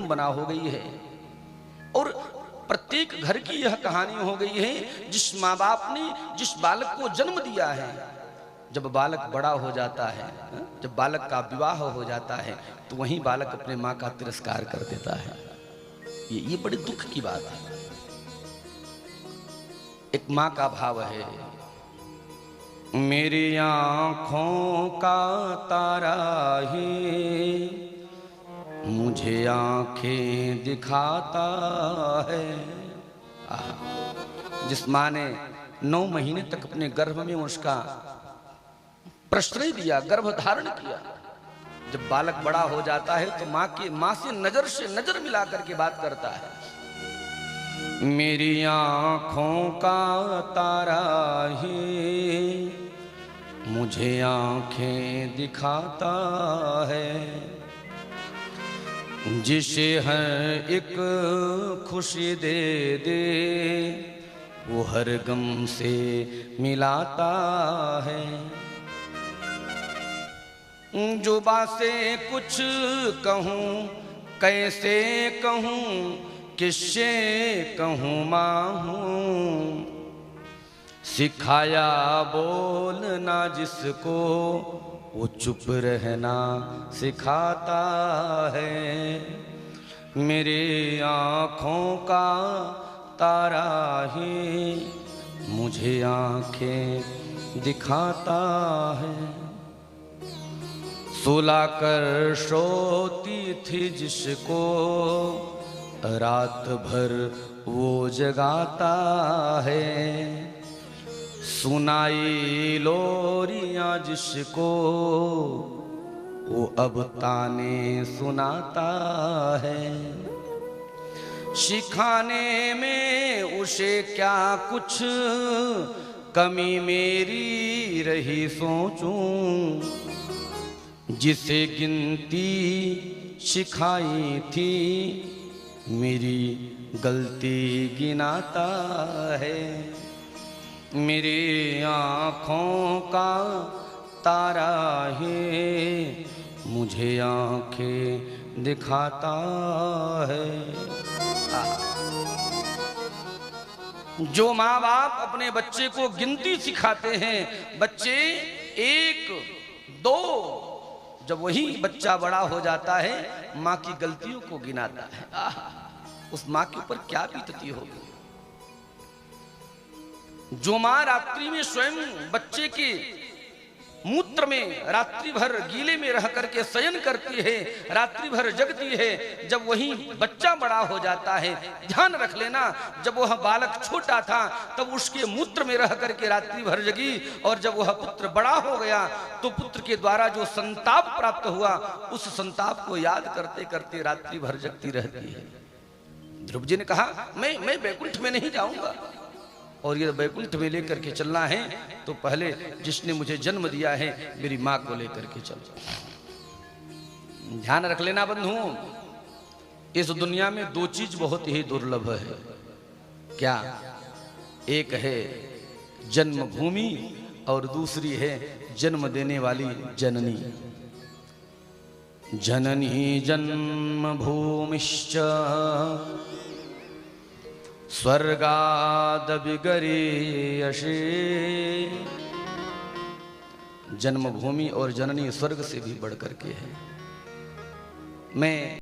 विडंबना हो गई है। और प्रत्येक घर की यह कहानी हो गई है, जिस माँ बाप ने जिस बालक को जन्म दिया है, जब बालक बड़ा हो जाता है, जब बालक का विवाह हो जाता है, तो वहीं बालक अपने माँ का तिरस्कार कर देता है। ये बड़े दुख की बात है। एक माँ का भाव है, मेरी आँखों का तारा ही मुझे आँखें दिखाता है। जिस माँ ने 9 महीने तक अपने गर्भ में उसका प्रश्रय दिया, गर्भ धारण किया, जब बालक बड़ा हो जाता है तो माँ से नजर मिला करके बात करता है। मेरी आँखों का तारा ही मुझे आँखें दिखाता है, जिसे हर एक खुशी दे दे वो हर गम से मिलाता है। जो बातें कुछ कहूँ कैसे कहूँ किससे कहूँ माँ हूँ, सिखाया बोलना जिसको वो चुप रहना सिखाता है। मेरे आँखों का तारा ही मुझे आँखें दिखाता है। सुला कर सोती थी जिसको रात भर वो जगाता है, सुनाई लोरियां जिसको वो अब ताने सुनाता है। सिखाने में उसे क्या कुछ कमी मेरी रही सोचूं, जिसे गिनती सिखाई थी मेरी गलती गिनाता है। मेरी आँखों का तारा ही मुझे आँखें दिखाता है। जो माँ बाप अपने बच्चे को गिनती सिखाते हैं, बच्चे 1 2, जब वही बच्चा बड़ा हो जाता है माँ की गलतियों को गिनाता है, उस माँ के ऊपर क्या बीतती होगी। जो माँ रात्रि में स्वयं बच्चे के मूत्र में रात्रि भर गीले में रह करके शयन करती है, रात्रि भर जगती है, जब वही बच्चा बड़ा हो जाता है, ध्यान रख लेना, जब वह बालक छोटा था तब उसके मूत्र में रह करके रात्रि भर जगी, और जब वह पुत्र बड़ा हो गया तो पुत्र के द्वारा जो संताप प्राप्त हुआ, उस संताप को याद करते करते रात्रि भर जगती रहती है। ध्रुव जी ने कहा मैं वैकुंठ में नहीं जाऊंगा, और ये वैकुंठ में लेकर के चलना है तो पहले जिसने मुझे जन्म दिया है मेरी माँ को लेकर के चलो। ध्यान रख लेना बंधु, इस दुनिया में 2 चीज बहुत ही दुर्लभ है। क्या? एक है जन्मभूमि और दूसरी है जन्म देने वाली जननी। जननी जन्मभूमिश्च स्वर्गादपि गरीयसी। जन्मभूमि और जननी स्वर्ग से भी बढ़ करके है। मैं